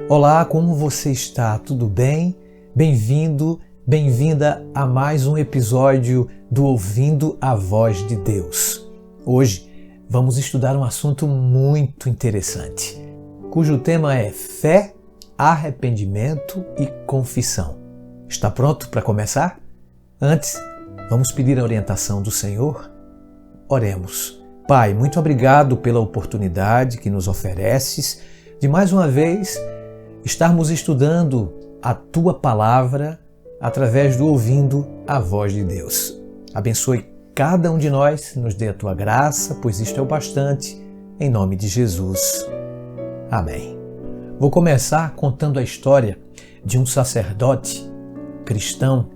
Olá, como você está? Tudo bem? Bem-vindo, bem-vinda a mais um episódio do Ouvindo a Voz de Deus. Hoje vamos estudar um assunto muito interessante, cujo tema é fé, arrependimento e confissão. Está pronto para começar? Antes, vamos pedir a orientação do Senhor? Oremos. Pai, muito obrigado pela oportunidade que nos ofereces de mais uma vez estarmos estudando a Tua Palavra através do Ouvindo a Voz de Deus. Abençoe cada um de nós, nos dê a Tua graça, pois isto é o bastante, em nome de Jesus. Amém. Vou começar contando a história de um sacerdote cristão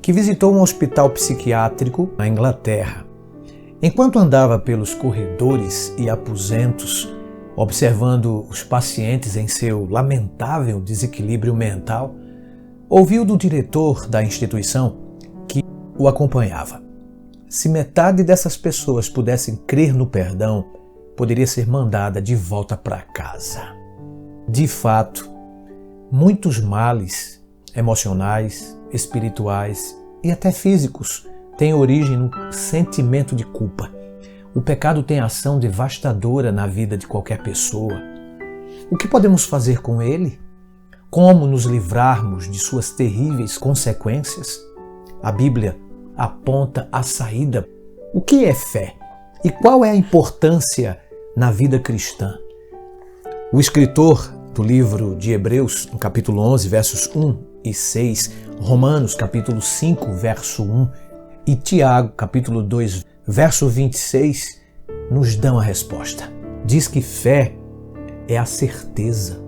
que visitou um hospital psiquiátrico na Inglaterra. Enquanto andava pelos corredores e aposentos, observando os pacientes em seu lamentável desequilíbrio mental, ouviu do diretor da instituição que o acompanhava: se metade dessas pessoas pudessem crer no perdão, poderia ser mandada de volta para casa. De fato, muitos males emocionais, espirituais e até físicos têm origem no sentimento de culpa. O pecado tem ação devastadora na vida de qualquer pessoa. O que podemos fazer com ele? Como nos livrarmos de suas terríveis consequências? A Bíblia aponta a saída. O que é fé? E qual é a importância na vida cristã? O escritor do livro de Hebreus, no capítulo 11, versos 1 e 6, Romanos, capítulo 5, verso 1, e Tiago, capítulo 2, verso 26, nos dão a resposta. Diz que fé é a certeza.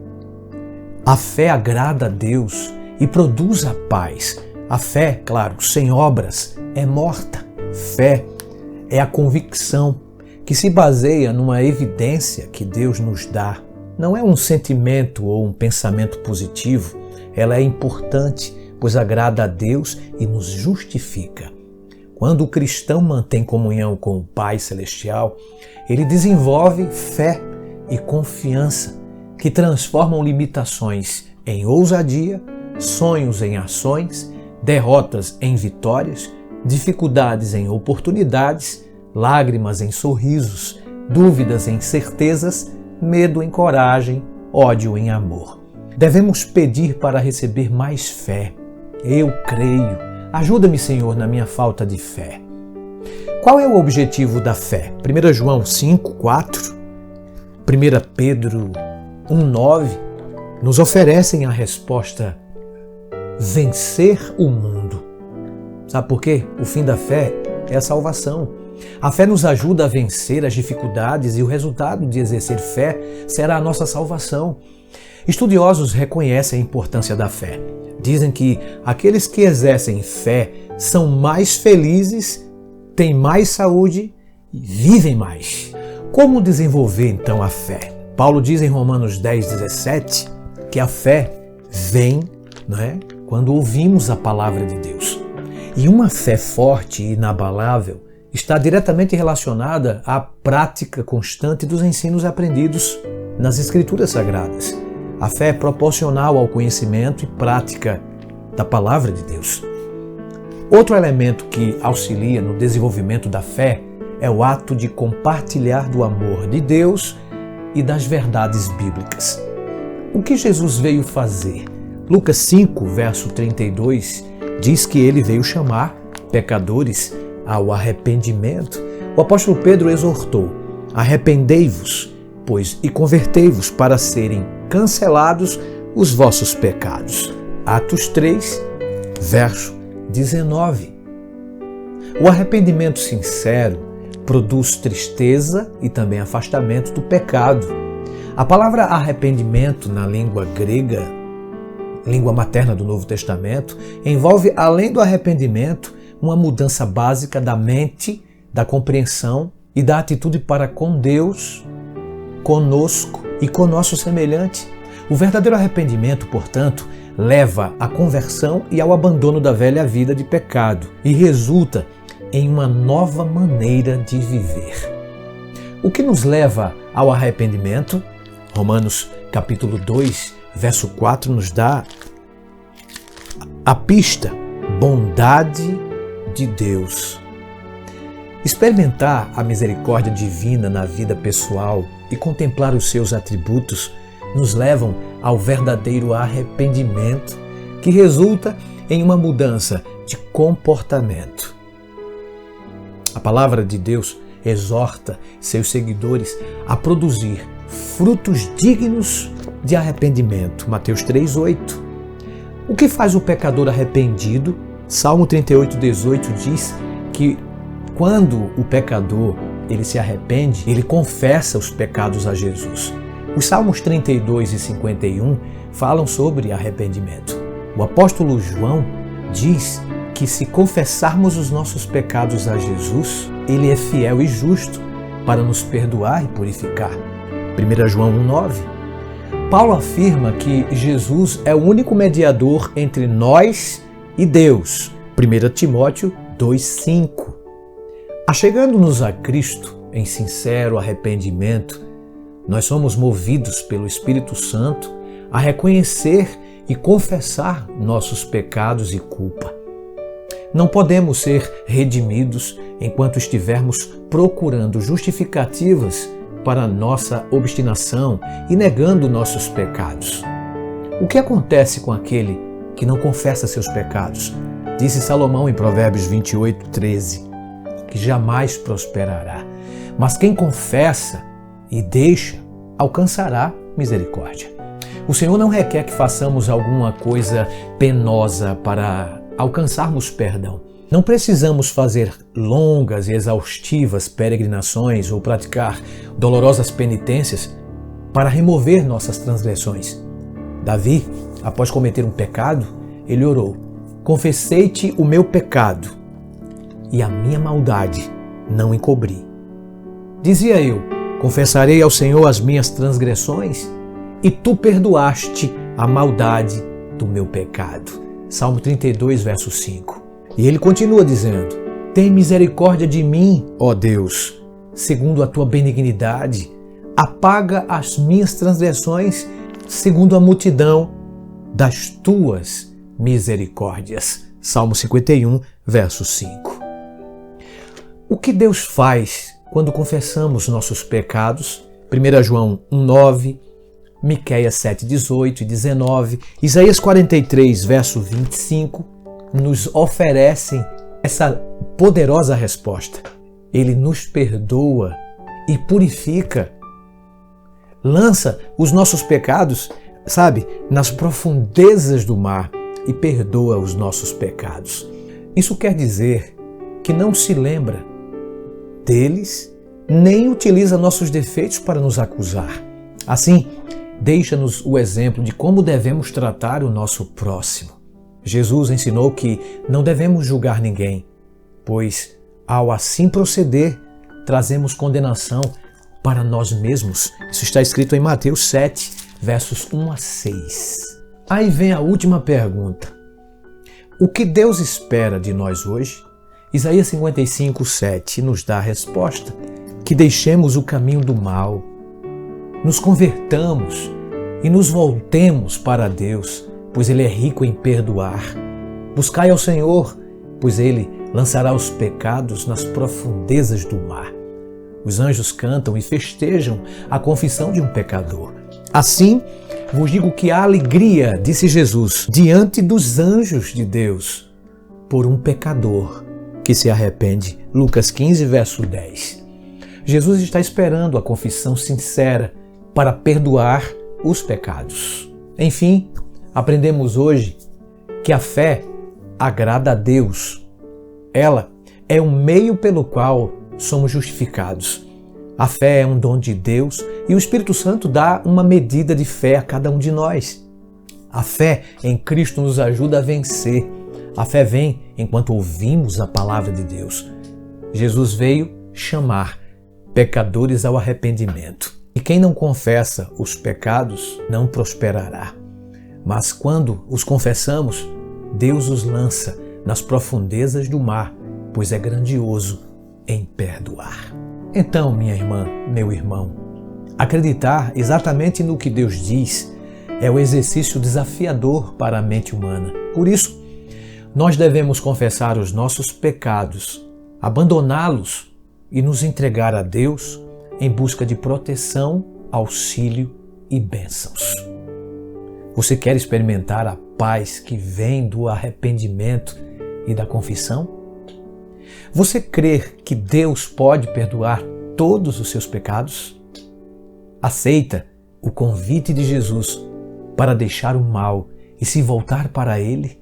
A fé agrada a Deus e produz a paz. A fé, claro, sem obras, é morta. Fé é a convicção que se baseia numa evidência que Deus nos dá. Não é um sentimento ou um pensamento positivo. Ela é importante, pois agrada a Deus e nos justifica. Quando o cristão mantém comunhão com o Pai Celestial, ele desenvolve fé e confiança que transformam limitações em ousadia, sonhos em ações, derrotas em vitórias, dificuldades em oportunidades, lágrimas em sorrisos, dúvidas em certezas, medo em coragem, ódio em amor. Devemos pedir para receber mais fé. Eu creio. Ajuda-me, Senhor, na minha falta de fé. Qual é o objetivo da fé? 1 João 5, 4, 1 Pedro 1, 9 nos oferecem a resposta: vencer o mundo. Sabe por quê? O fim da fé é a salvação. A fé nos ajuda a vencer as dificuldades e o resultado de exercer fé será a nossa salvação. Estudiosos reconhecem a importância da fé. Dizem que aqueles que exercem fé são mais felizes, têm mais saúde e vivem mais. Como desenvolver então a fé? Paulo diz em Romanos 10, 17 que a fé vem, quando ouvimos a palavra de Deus. E uma fé forte e inabalável está diretamente relacionada à prática constante dos ensinos aprendidos nas Escrituras Sagradas. A fé é proporcional ao conhecimento e prática da palavra de Deus. Outro elemento que auxilia no desenvolvimento da fé é o ato de compartilhar do amor de Deus e das verdades bíblicas. O que Jesus veio fazer? Lucas 5, verso 32, diz que ele veio chamar pecadores ao arrependimento. O apóstolo Pedro exortou: arrependei-vos, pois, e convertei-vos para serem cancelados os vossos pecados. Atos 3, verso 19. O arrependimento sincero produz tristeza e também afastamento do pecado. A palavra arrependimento na língua grega, língua materna do Novo Testamento, envolve, além do arrependimento, uma mudança básica da mente, da compreensão e da atitude para com Deus, conosco e com nosso semelhante. O verdadeiro arrependimento, portanto, leva à conversão e ao abandono da velha vida de pecado e resulta em uma nova maneira de viver. O que nos leva ao arrependimento? Romanos capítulo 2, verso 4 nos dá a pista: bondade de Deus. Experimentar a misericórdia divina na vida pessoal e contemplar os seus atributos nos levam ao verdadeiro arrependimento, que resulta em uma mudança de comportamento. A palavra de Deus exorta seus seguidores a produzir frutos dignos de arrependimento. Mateus 3:8. O que faz o pecador arrependido? Salmo 38:18 diz que quando o pecador ele se arrepende, ele confessa os pecados a Jesus. Os Salmos 32 e 51 falam sobre arrependimento. O apóstolo João diz que se confessarmos os nossos pecados a Jesus, Ele é fiel e justo para nos perdoar e purificar. 1 João 1,9. Paulo afirma que Jesus é o único mediador entre nós e Deus. 1 Timóteo 2,5. Achegando-nos a Cristo em sincero arrependimento, nós somos movidos pelo Espírito Santo a reconhecer e confessar nossos pecados e culpa. Não podemos ser redimidos enquanto estivermos procurando justificativas para nossa obstinação e negando nossos pecados. O que acontece com aquele que não confessa seus pecados? Disse Salomão em Provérbios 28:13, que jamais prosperará, mas quem confessa e deixa alcançará misericórdia. O Senhor não requer que façamos alguma coisa penosa para alcançarmos perdão. Não precisamos fazer longas e exaustivas peregrinações ou praticar dolorosas penitências para remover nossas transgressões. Davi, após cometer um pecado, ele orou: confessei-te o meu pecado e a minha maldade não encobri. Dizia eu: confessarei ao Senhor as minhas transgressões e tu perdoaste a maldade do meu pecado. Salmo 32, verso 5. E ele continua dizendo: tem misericórdia de mim, ó Deus, segundo a tua benignidade, apaga as minhas transgressões, segundo a multidão das tuas misericórdias. Salmo 51, verso 5. O que Deus faz quando confessamos nossos pecados? 1 João 1,9, Miqueias 7:18 e 19, Isaías 43, verso 25, nos oferecem essa poderosa resposta. Ele nos perdoa e purifica, lança os nossos pecados, nas profundezas do mar e perdoa os nossos pecados. Isso quer dizer que não se lembra deles, nem utiliza nossos defeitos para nos acusar. Assim, deixa-nos o exemplo de como devemos tratar o nosso próximo. Jesus ensinou que não devemos julgar ninguém, pois, ao assim proceder, trazemos condenação para nós mesmos. Isso está escrito em Mateus 7, versos 1 a 6. Aí vem a última pergunta: o que Deus espera de nós hoje? Isaías 55, 7 nos dá a resposta: que deixemos o caminho do mal, nos convertamos e nos voltemos para Deus, pois Ele é rico em perdoar. Buscai ao Senhor, pois Ele lançará os pecados nas profundezas do mar. Os anjos cantam e festejam a confissão de um pecador. Assim, vos digo que há alegria, disse Jesus, diante dos anjos de Deus, por um pecador que se arrepende. Lucas 15, verso 10. Jesus está esperando a confissão sincera para perdoar os pecados. Enfim, aprendemos hoje que a fé agrada a Deus. Ela é o meio pelo qual somos justificados. A fé é um dom de Deus e o Espírito Santo dá uma medida de fé a cada um de nós. A fé em Cristo nos ajuda a vencer. A fé vem enquanto ouvimos a palavra de Deus. Jesus veio chamar pecadores ao arrependimento. E quem não confessa os pecados não prosperará. Mas quando os confessamos, Deus os lança nas profundezas do mar, pois é grandioso em perdoar. Então, minha irmã, meu irmão, acreditar exatamente no que Deus diz é o exercício desafiador para a mente humana. Por isso, nós devemos confessar os nossos pecados, abandoná-los e nos entregar a Deus em busca de proteção, auxílio e bênçãos. Você quer experimentar a paz que vem do arrependimento e da confissão? Você crê que Deus pode perdoar todos os seus pecados? Aceita o convite de Jesus para deixar o mal e se voltar para Ele?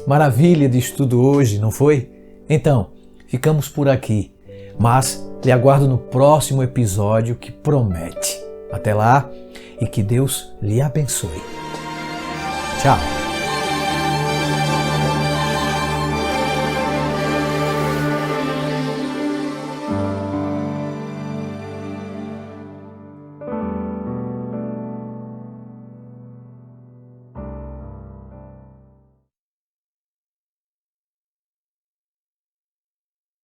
Maravilha de estudo hoje, não foi? Então, ficamos por aqui, mas lhe aguardo no próximo episódio que promete. Até lá e que Deus lhe abençoe. Tchau!